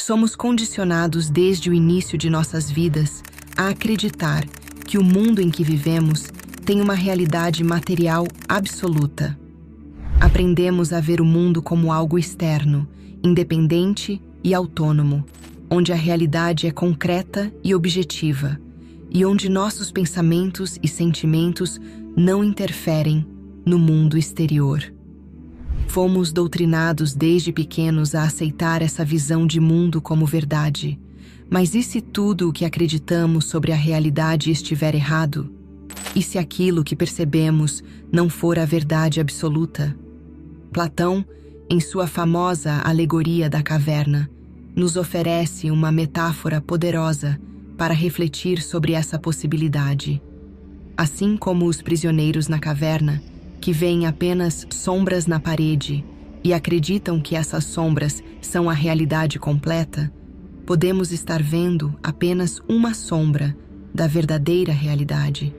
Somos condicionados desde o início de nossas vidas a acreditar que o mundo em que vivemos tem uma realidade material absoluta. Aprendemos a ver o mundo como algo externo, independente e autônomo, onde a realidade é concreta e objetiva, e onde nossos pensamentos e sentimentos não interferem no mundo exterior. Fomos doutrinados desde pequenos a aceitar essa visão de mundo como verdade. Mas e se tudo o que acreditamos sobre a realidade estiver errado? E se aquilo que percebemos não for a verdade absoluta? Platão, em sua famosa Alegoria da Caverna, nos oferece uma metáfora poderosa para refletir sobre essa possibilidade. Assim como os prisioneiros na caverna, que veem apenas sombras na parede e acreditam que essas sombras são a realidade completa, podemos estar vendo apenas uma sombra da verdadeira realidade.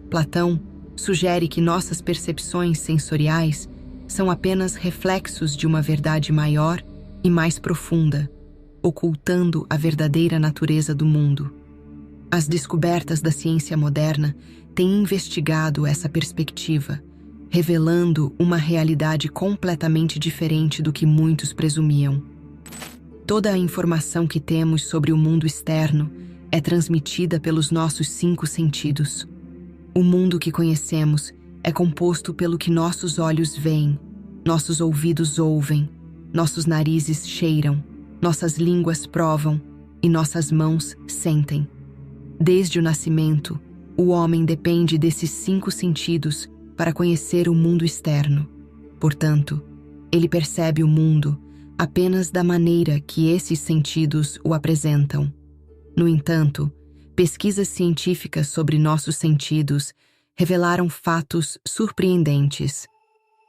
Platão sugere que nossas percepções sensoriais são apenas reflexos de uma verdade maior e mais profunda, ocultando a verdadeira natureza do mundo. As descobertas da ciência moderna têm investigado essa perspectiva, revelando uma realidade completamente diferente do que muitos presumiam. Toda a informação que temos sobre o mundo externo é transmitida pelos nossos 5 sentidos. O mundo que conhecemos é composto pelo que nossos olhos veem, nossos ouvidos ouvem, nossos narizes cheiram, nossas línguas provam e nossas mãos sentem. Desde o nascimento, o homem depende desses 5 sentidos para conhecer o mundo externo. Portanto, ele percebe o mundo apenas da maneira que esses sentidos o apresentam. No entanto, pesquisas científicas sobre nossos sentidos revelaram fatos surpreendentes.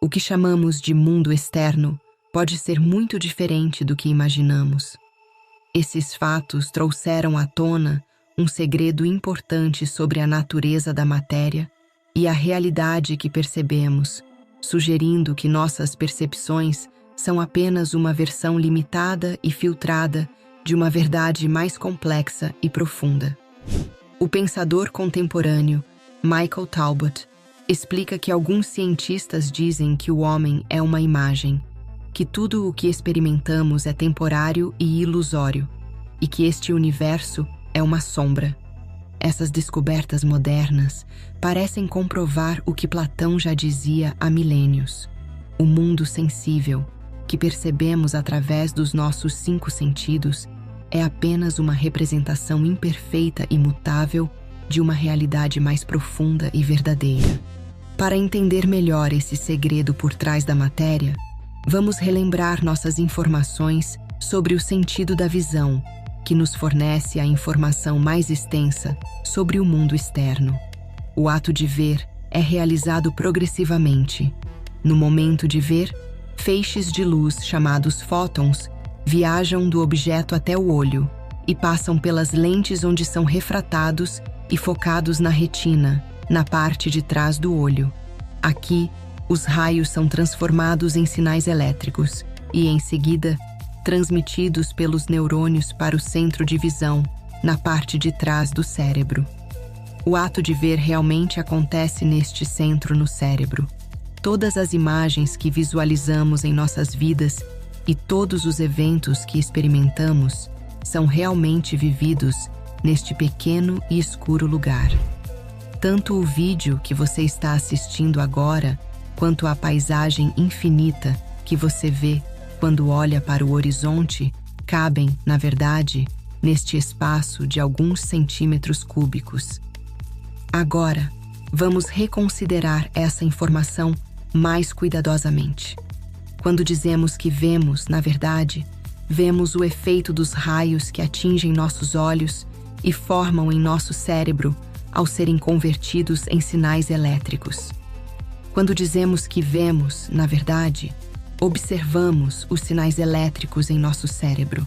O que chamamos de mundo externo pode ser muito diferente do que imaginamos. Esses fatos trouxeram à tona um segredo importante sobre a natureza da matéria e a realidade que percebemos, sugerindo que nossas percepções são apenas uma versão limitada e filtrada de uma verdade mais complexa e profunda. O pensador contemporâneo Michael Talbot explica que alguns cientistas dizem que o homem é uma imagem, que tudo o que experimentamos é temporário e ilusório, e que este universo é uma sombra. Essas descobertas modernas parecem comprovar o que Platão já dizia há milênios. O mundo sensível, que percebemos através dos nossos 5 sentidos, é apenas uma representação imperfeita e mutável de uma realidade mais profunda e verdadeira. Para entender melhor esse segredo por trás da matéria, vamos relembrar nossas informações sobre o sentido da visão, que nos fornece a informação mais extensa sobre o mundo externo. O ato de ver é realizado progressivamente. No momento de ver, feixes de luz chamados fótons viajam do objeto até o olho e passam pelas lentes onde são refratados e focados na retina, na parte de trás do olho. Aqui, os raios são transformados em sinais elétricos e, em seguida, transmitidos pelos neurônios para o centro de visão, na parte de trás do cérebro. O ato de ver realmente acontece neste centro no cérebro. Todas as imagens que visualizamos em nossas vidas e todos os eventos que experimentamos são realmente vividos neste pequeno e escuro lugar. Tanto o vídeo que você está assistindo agora, quanto a paisagem infinita que você vê quando olha para o horizonte, cabem, na verdade, neste espaço de alguns centímetros cúbicos. Agora, vamos reconsiderar essa informação mais cuidadosamente. Quando dizemos que vemos, na verdade, vemos o efeito dos raios que atingem nossos olhos e formam em nosso cérebro ao serem convertidos em sinais elétricos. Quando dizemos que vemos, na verdade, observamos os sinais elétricos em nosso cérebro.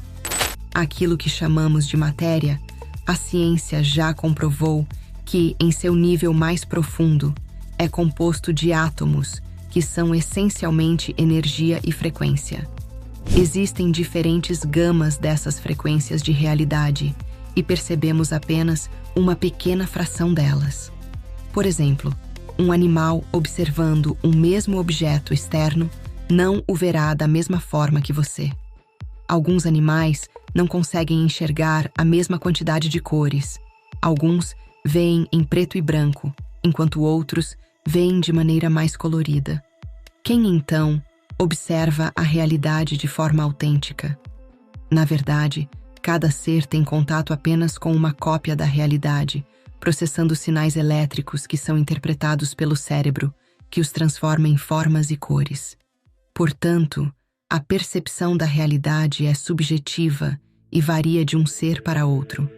Aquilo que chamamos de matéria, a ciência já comprovou que, em seu nível mais profundo, é composto de átomos, que são essencialmente energia e frequência. Existem diferentes gamas dessas frequências de realidade e percebemos apenas uma pequena fração delas. Por exemplo, um animal observando um mesmo objeto externo não o verá da mesma forma que você. Alguns animais não conseguem enxergar a mesma quantidade de cores. Alguns veem em preto e branco, enquanto outros veem de maneira mais colorida. Quem, então, observa a realidade de forma autêntica? Na verdade, cada ser tem contato apenas com uma cópia da realidade, processando sinais elétricos que são interpretados pelo cérebro, que os transforma em formas e cores. Portanto, a percepção da realidade é subjetiva e varia de um ser para outro.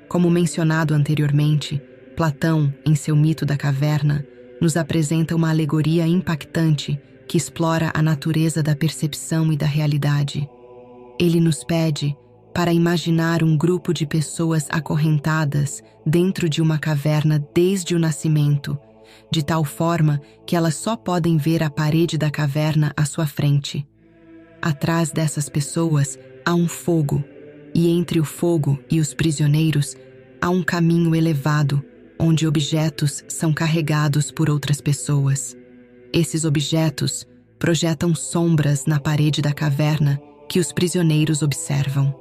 Como mencionado anteriormente, Platão, em seu mito da caverna, nos apresenta uma alegoria impactante que explora a natureza da percepção e da realidade. Ele nos pede para imaginar um grupo de pessoas acorrentadas dentro de uma caverna desde o nascimento, de tal forma que elas só podem ver a parede da caverna à sua frente. Atrás dessas pessoas há um fogo, e entre o fogo e os prisioneiros há um caminho elevado, onde objetos são carregados por outras pessoas. Esses objetos projetam sombras na parede da caverna que os prisioneiros observam.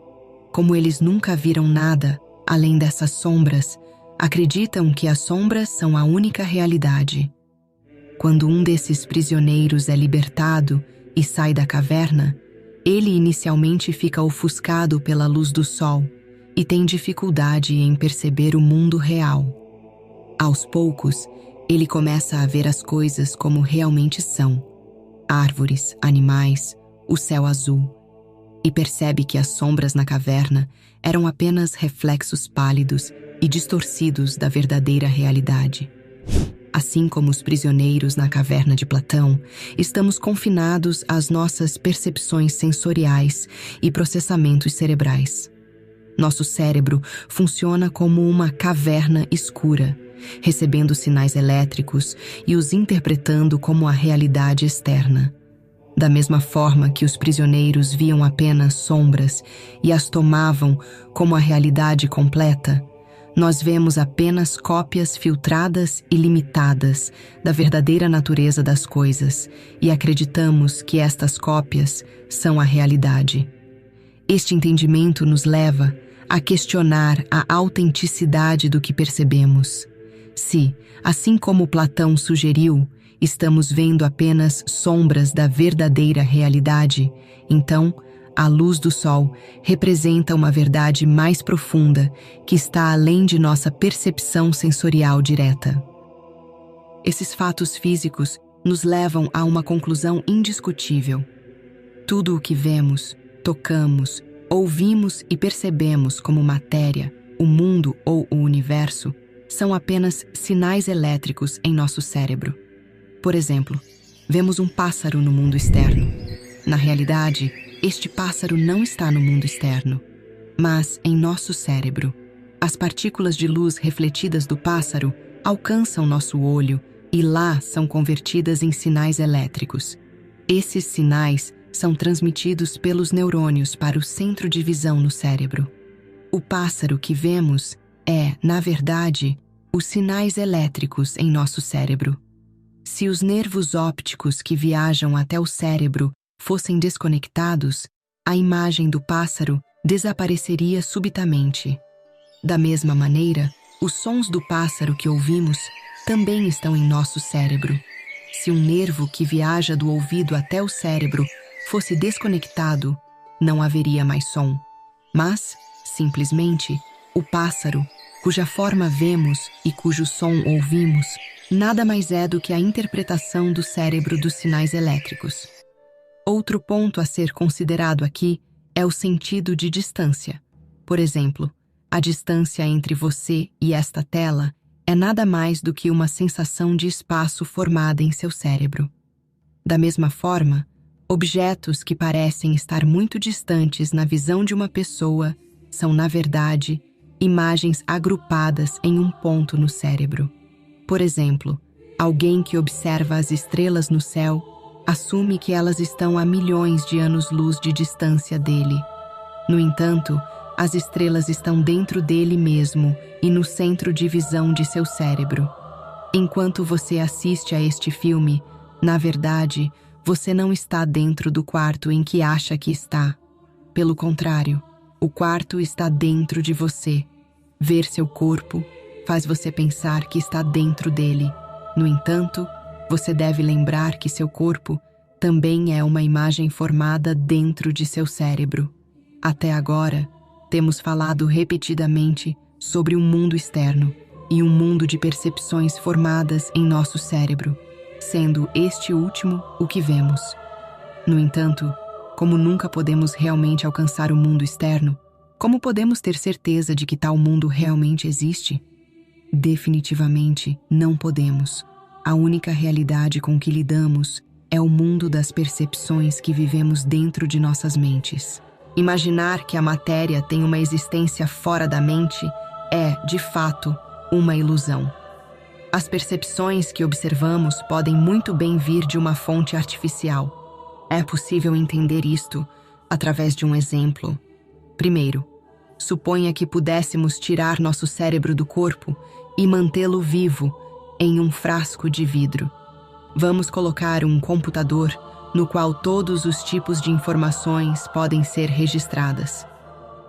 Como eles nunca viram nada além dessas sombras, acreditam que as sombras são a única realidade. Quando um desses prisioneiros é libertado e sai da caverna, ele inicialmente fica ofuscado pela luz do sol e tem dificuldade em perceber o mundo real. Aos poucos, ele começa a ver as coisas como realmente são: árvores, animais, o céu azul, e percebe que as sombras na caverna eram apenas reflexos pálidos e distorcidos da verdadeira realidade. Assim como os prisioneiros na caverna de Platão, estamos confinados às nossas percepções sensoriais e processamentos cerebrais. Nosso cérebro funciona como uma caverna escura, recebendo sinais elétricos e os interpretando como a realidade externa. Da mesma forma que os prisioneiros viam apenas sombras e as tomavam como a realidade completa, nós vemos apenas cópias filtradas e limitadas da verdadeira natureza das coisas e acreditamos que estas cópias são a realidade. Este entendimento nos leva a questionar a autenticidade do que percebemos. Se, assim como Platão sugeriu, estamos vendo apenas sombras da verdadeira realidade, então, a luz do sol representa uma verdade mais profunda que está além de nossa percepção sensorial direta. Esses fatos físicos nos levam a uma conclusão indiscutível. Tudo o que vemos, tocamos, ouvimos e percebemos como matéria, o mundo ou o universo, são apenas sinais elétricos em nosso cérebro. Por exemplo, vemos um pássaro no mundo externo. Na realidade, este pássaro não está no mundo externo, mas em nosso cérebro. As partículas de luz refletidas do pássaro alcançam nosso olho e lá são convertidas em sinais elétricos. Esses sinais são transmitidos pelos neurônios para o centro de visão no cérebro. O pássaro que vemos é, na verdade, os sinais elétricos em nosso cérebro. Se os nervos ópticos que viajam até o cérebro fossem desconectados, a imagem do pássaro desapareceria subitamente. Da mesma maneira, os sons do pássaro que ouvimos também estão em nosso cérebro. Se um nervo que viaja do ouvido até o cérebro fosse desconectado, não haveria mais som. Mas, simplesmente, o pássaro, cuja forma vemos e cujo som ouvimos, nada mais é do que a interpretação do cérebro dos sinais elétricos. Outro ponto a ser considerado aqui é o sentido de distância. Por exemplo, a distância entre você e esta tela é nada mais do que uma sensação de espaço formada em seu cérebro. Da mesma forma, objetos que parecem estar muito distantes na visão de uma pessoa são, na verdade, imagens agrupadas em um ponto no cérebro. Por exemplo, alguém que observa as estrelas no céu Assume que elas estão a milhões de anos-luz de distância dele. No entanto, as estrelas estão dentro dele mesmo e no centro de visão de seu cérebro. Enquanto você assiste a este filme, na verdade, você não está dentro do quarto em que acha que está. Pelo contrário, o quarto está dentro de você. Ver seu corpo faz você pensar que está dentro dele. No entanto, você deve lembrar que seu corpo também é uma imagem formada dentro de seu cérebro. Até agora, temos falado repetidamente sobre um mundo externo e um mundo de percepções formadas em nosso cérebro, sendo este último o que vemos. No entanto, como nunca podemos realmente alcançar o mundo externo, como podemos ter certeza de que tal mundo realmente existe? Definitivamente não podemos. A única realidade com que lidamos é o mundo das percepções que vivemos dentro de nossas mentes. Imaginar que a matéria tem uma existência fora da mente é, de fato, uma ilusão. As percepções que observamos podem muito bem vir de uma fonte artificial. É possível entender isto através de um exemplo. Primeiro, suponha que pudéssemos tirar nosso cérebro do corpo e mantê-lo vivo em um frasco de vidro. Vamos colocar um computador no qual todos os tipos de informações podem ser registradas.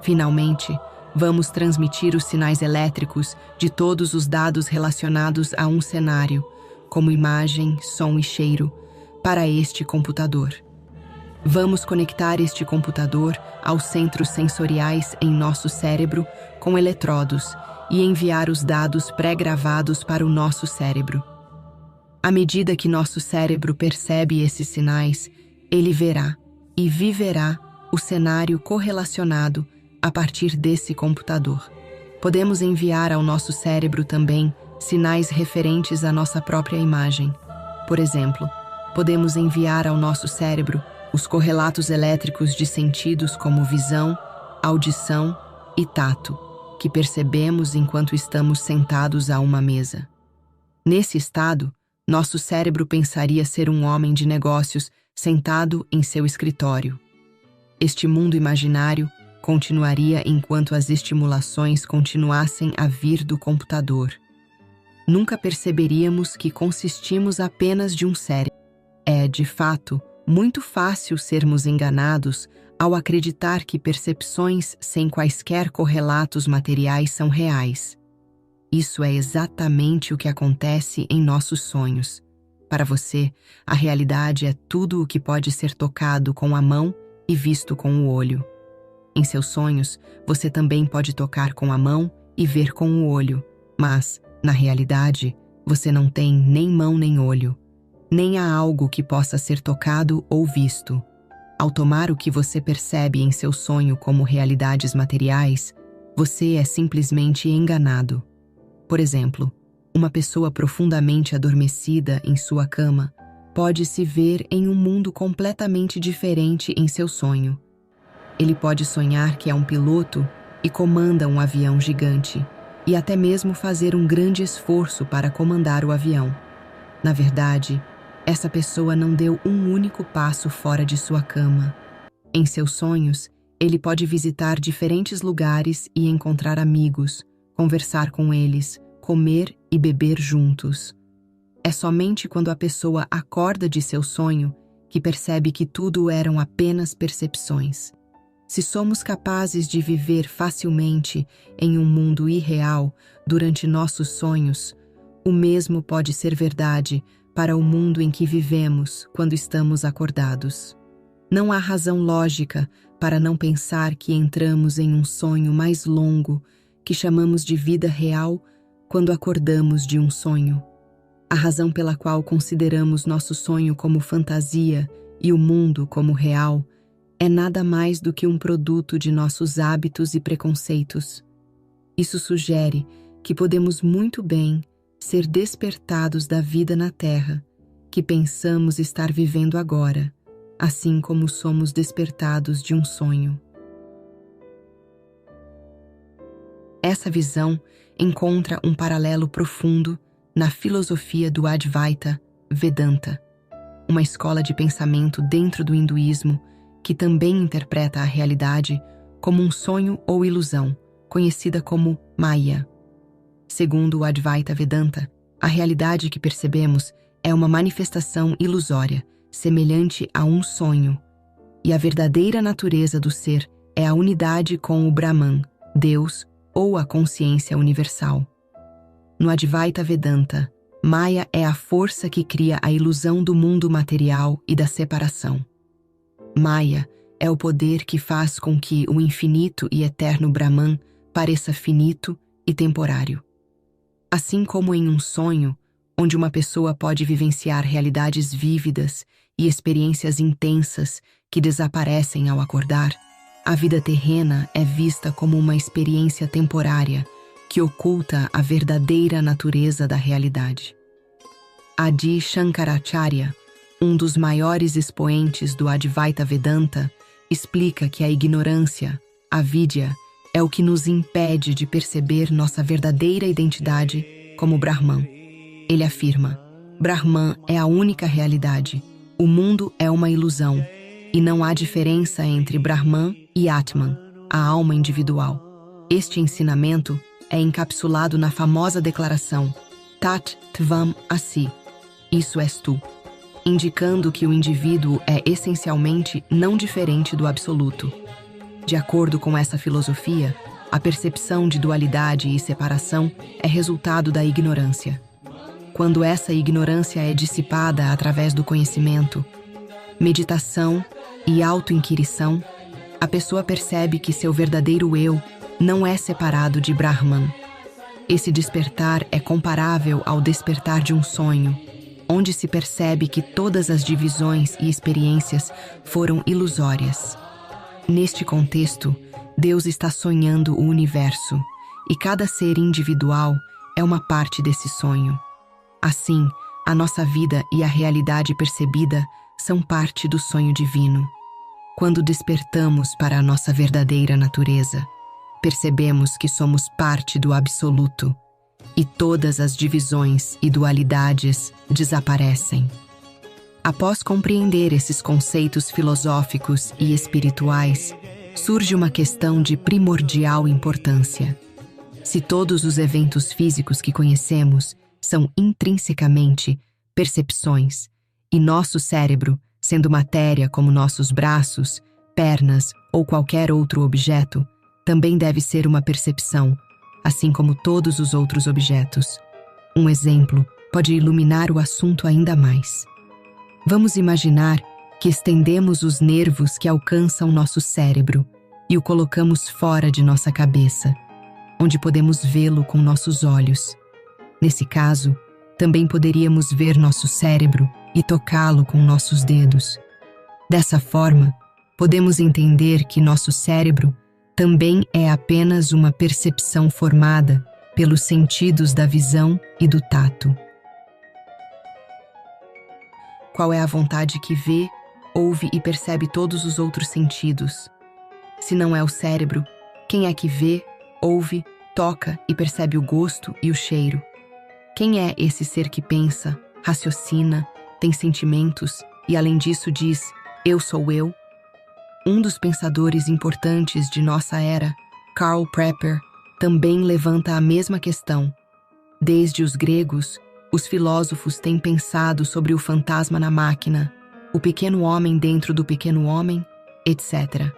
Finalmente, vamos transmitir os sinais elétricos de todos os dados relacionados a um cenário, como imagem, som e cheiro, para este computador. Vamos conectar este computador aos centros sensoriais em nosso cérebro com eletrodos e enviar os dados pré-gravados para o nosso cérebro. À medida que nosso cérebro percebe esses sinais, ele verá e viverá o cenário correlacionado a partir desse computador. Podemos enviar ao nosso cérebro também sinais referentes à nossa própria imagem. Por exemplo, podemos enviar ao nosso cérebro os correlatos elétricos de sentidos como visão, audição e tato, que percebemos enquanto estamos sentados a uma mesa. Nesse estado, nosso cérebro pensaria ser um homem de negócios sentado em seu escritório. Este mundo imaginário continuaria enquanto as estimulações continuassem a vir do computador. Nunca perceberíamos que consistimos apenas de um cérebro. É, de fato, muito fácil sermos enganados ao acreditar que percepções sem quaisquer correlatos materiais são reais. Isso é exatamente o que acontece em nossos sonhos. Para você, a realidade é tudo o que pode ser tocado com a mão e visto com o olho. Em seus sonhos, você também pode tocar com a mão e ver com o olho, mas, na realidade, você não tem nem mão nem olho. Nem há algo que possa ser tocado ou visto. Ao tomar o que você percebe em seu sonho como realidades materiais, você é simplesmente enganado. Por exemplo, uma pessoa profundamente adormecida em sua cama pode se ver em um mundo completamente diferente em seu sonho. Ele pode sonhar que é um piloto e comanda um avião gigante, e até mesmo fazer um grande esforço para comandar o avião. Na verdade, essa pessoa não deu um único passo fora de sua cama. Em seus sonhos, ele pode visitar diferentes lugares e encontrar amigos, conversar com eles, comer e beber juntos. É somente quando a pessoa acorda de seu sonho que percebe que tudo eram apenas percepções. Se somos capazes de viver facilmente em um mundo irreal durante nossos sonhos, o mesmo pode ser verdade para o mundo em que vivemos quando estamos acordados. Não há razão lógica para não pensar que entramos em um sonho mais longo que chamamos de vida real quando acordamos de um sonho. A razão pela qual consideramos nosso sonho como fantasia e o mundo como real é nada mais do que um produto de nossos hábitos e preconceitos. Isso sugere que podemos muito bem ser despertados da vida na Terra, que pensamos estar vivendo agora, assim como somos despertados de um sonho. Essa visão encontra um paralelo profundo na filosofia do Advaita Vedanta. uma escola de pensamento dentro do hinduísmo que também interpreta a realidade como um sonho ou ilusão, conhecida como Maya. Segundo o Advaita Vedanta, a realidade que percebemos é uma manifestação ilusória, semelhante a um sonho, e a verdadeira natureza do ser é a unidade com o Brahman, Deus ou a consciência universal. No Advaita Vedanta, Maya é a força que cria a ilusão do mundo material e da separação. Maya é o poder que faz com que o infinito e eterno Brahman pareça finito e temporário. Assim como em um sonho, onde uma pessoa pode vivenciar realidades vívidas e experiências intensas que desaparecem ao acordar, a vida terrena é vista como uma experiência temporária que oculta a verdadeira natureza da realidade. Adi Shankaracharya, um dos maiores expoentes do Advaita Vedanta, explica que a ignorância, a vidya, é o que nos impede de perceber nossa verdadeira identidade como Brahman. Ele afirma: Brahman é a única realidade, o mundo é uma ilusão, e não há diferença entre Brahman e Atman, a alma individual. Este ensinamento é encapsulado na famosa declaração Tat Tvam Asi, isso és tu, indicando que o indivíduo é essencialmente não diferente do absoluto. De acordo com essa filosofia, a percepção de dualidade e separação é resultado da ignorância. Quando essa ignorância é dissipada através do conhecimento, meditação e autoinquirição, a pessoa percebe que seu verdadeiro eu não é separado de Brahman. Esse despertar é comparável ao despertar de um sonho, onde se percebe que todas as divisões e experiências foram ilusórias. Neste contexto, Deus está sonhando o universo, e cada ser individual é uma parte desse sonho. Assim, a nossa vida e a realidade percebida são parte do sonho divino. Quando despertamos para a nossa verdadeira natureza, percebemos que somos parte do absoluto, e todas as divisões e dualidades desaparecem. Após compreender esses conceitos filosóficos e espirituais, surge uma questão de primordial importância. Se todos os eventos físicos que conhecemos são intrinsecamente percepções, e nosso cérebro, sendo matéria como nossos braços, pernas ou qualquer outro objeto, também deve ser uma percepção, assim como todos os outros objetos. Um exemplo pode iluminar o assunto ainda mais. Vamos imaginar que estendemos os nervos que alcançam nosso cérebro e o colocamos fora de nossa cabeça, onde podemos vê-lo com nossos olhos. Nesse caso, também poderíamos ver nosso cérebro e tocá-lo com nossos dedos. Dessa forma, podemos entender que nosso cérebro também é apenas uma percepção formada pelos sentidos da visão e do tato. Qual é a vontade que vê, ouve e percebe todos os outros sentidos? Se não é o cérebro, quem é que vê, ouve, toca e percebe o gosto e o cheiro? Quem é esse ser que pensa, raciocina, tem sentimentos e, além disso, diz: eu sou eu? Um dos pensadores importantes de nossa era, Karl Popper, também levanta a mesma questão. Desde os gregos, os filósofos têm pensado sobre o fantasma na máquina, o pequeno homem dentro do pequeno homem, etc.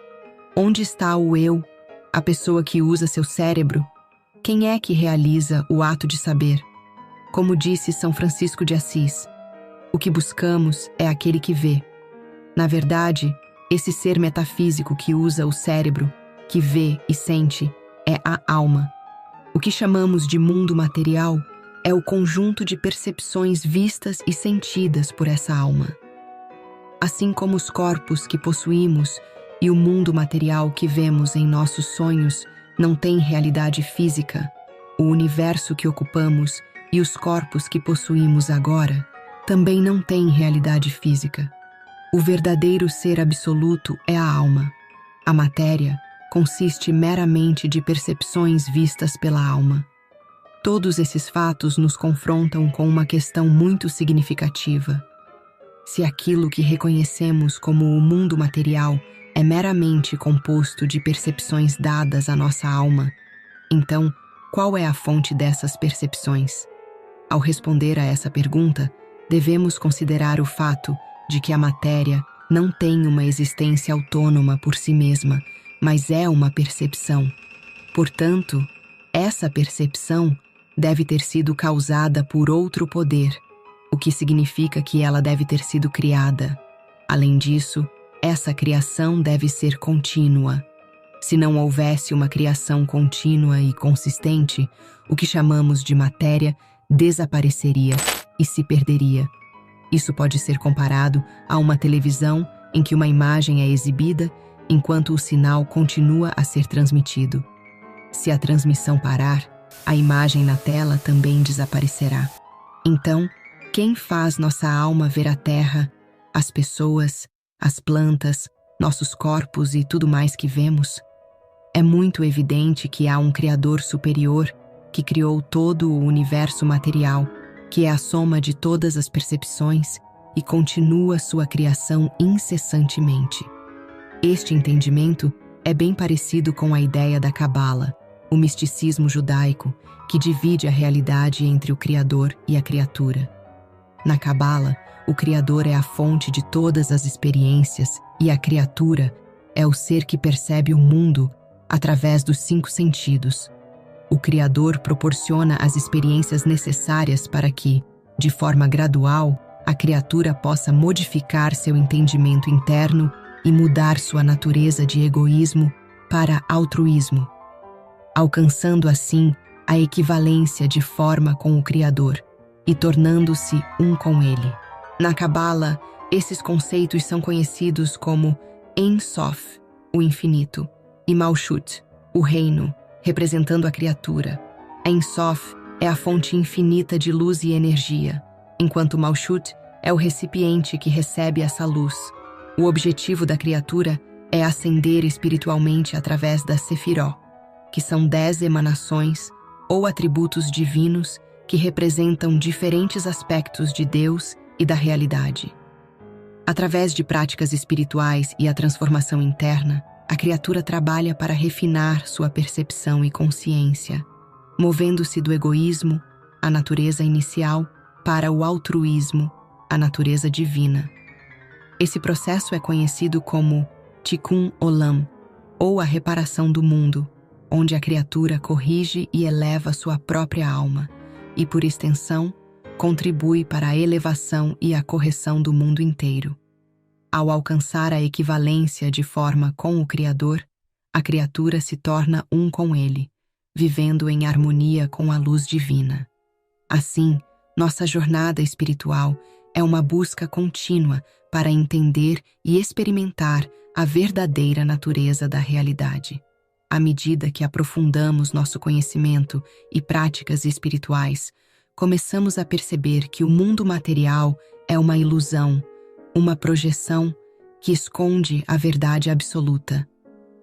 Onde está o eu, a pessoa que usa seu cérebro? Quem é que realiza o ato de saber? Como disse São Francisco de Assis, o que buscamos é aquele que vê. Na verdade, esse ser metafísico que usa o cérebro, que vê e sente, é a alma. O que chamamos de mundo material é o conjunto de percepções vistas e sentidas por essa alma. Assim como os corpos que possuímos e o mundo material que vemos em nossos sonhos não têm realidade física, o universo que ocupamos e os corpos que possuímos agora também não têm realidade física. O verdadeiro ser absoluto é a alma. A matéria consiste meramente de percepções vistas pela alma. Todos esses fatos nos confrontam com uma questão muito significativa. Se aquilo que reconhecemos como o mundo material é meramente composto de percepções dadas à nossa alma, então, qual é a fonte dessas percepções? Ao responder a essa pergunta, devemos considerar o fato de que a matéria não tem uma existência autônoma por si mesma, mas é uma percepção. Portanto, essa percepção deve ter sido causada por outro poder, o que significa que ela deve ter sido criada. Além disso, essa criação deve ser contínua. Se não houvesse uma criação contínua e consistente, o que chamamos de matéria desapareceria e se perderia. Isso pode ser comparado a uma televisão em que uma imagem é exibida enquanto o sinal continua a ser transmitido. Se a transmissão parar, a imagem na tela também desaparecerá. Então, quem faz nossa alma ver a terra, as pessoas, as plantas, nossos corpos e tudo mais que vemos? É muito evidente que há um Criador superior que criou todo o universo material, que é a soma de todas as percepções e continua sua criação incessantemente. Este entendimento é bem parecido com a ideia da Cabala, o misticismo judaico, que divide a realidade entre o Criador e a criatura. Na Cabala, o Criador é a fonte de todas as experiências e a criatura é o ser que percebe o mundo através dos 5 sentidos. O Criador proporciona as experiências necessárias para que, de forma gradual, a criatura possa modificar seu entendimento interno e mudar sua natureza de egoísmo para altruísmo, alcançando assim a equivalência de forma com o Criador e tornando-se um com ele. Na Cabala, esses conceitos são conhecidos como Ein Sof, o infinito, e Malchut, o reino, representando a criatura. Ein Sof é a fonte infinita de luz e energia, enquanto Malchut é o recipiente que recebe essa luz. O objetivo da criatura é ascender espiritualmente através da Sefiró, que são 10 emanações ou atributos divinos que representam diferentes aspectos de Deus e da realidade. Através de práticas espirituais e a transformação interna, a criatura trabalha para refinar sua percepção e consciência, movendo-se do egoísmo, a natureza inicial, para o altruísmo, a natureza divina. Esse processo é conhecido como Tikkun Olam, ou a reparação do mundo, onde a criatura corrige e eleva sua própria alma, e, por extensão, contribui para a elevação e a correção do mundo inteiro. Ao alcançar a equivalência de forma com o Criador, a criatura se torna um com ele, vivendo em harmonia com a luz divina. Assim, nossa jornada espiritual é uma busca contínua para entender e experimentar a verdadeira natureza da realidade. À medida que aprofundamos nosso conhecimento e práticas espirituais, começamos a perceber que o mundo material é uma ilusão, uma projeção que esconde a verdade absoluta.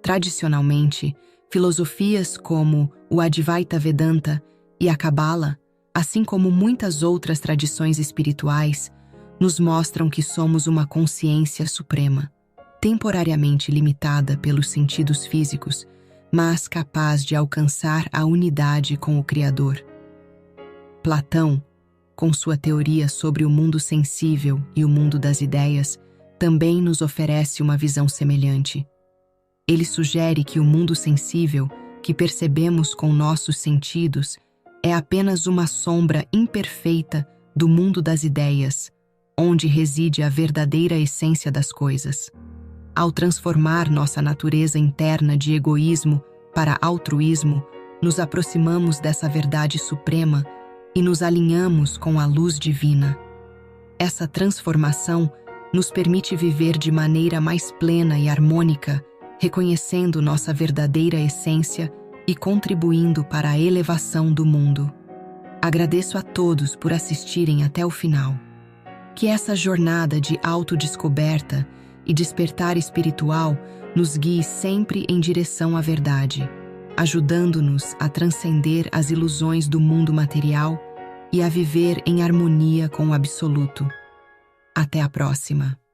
Tradicionalmente, filosofias como o Advaita Vedanta e a Cabala, assim como muitas outras tradições espirituais, nos mostram que somos uma consciência suprema, temporariamente limitada pelos sentidos físicos, mas capaz de alcançar a unidade com o Criador. Platão, com sua teoria sobre o mundo sensível e o mundo das ideias, também nos oferece uma visão semelhante. Ele sugere que o mundo sensível, que percebemos com nossos sentidos, é apenas uma sombra imperfeita do mundo das ideias, onde reside a verdadeira essência das coisas. Ao transformar nossa natureza interna de egoísmo para altruísmo, nos aproximamos dessa verdade suprema e nos alinhamos com a luz divina. Essa transformação nos permite viver de maneira mais plena e harmônica, reconhecendo nossa verdadeira essência e contribuindo para a elevação do mundo. Agradeço a todos por assistirem até o final. Que essa jornada de autodescoberta e despertar espiritual nos guie sempre em direção à verdade, ajudando-nos a transcender as ilusões do mundo material e a viver em harmonia com o absoluto. Até a próxima!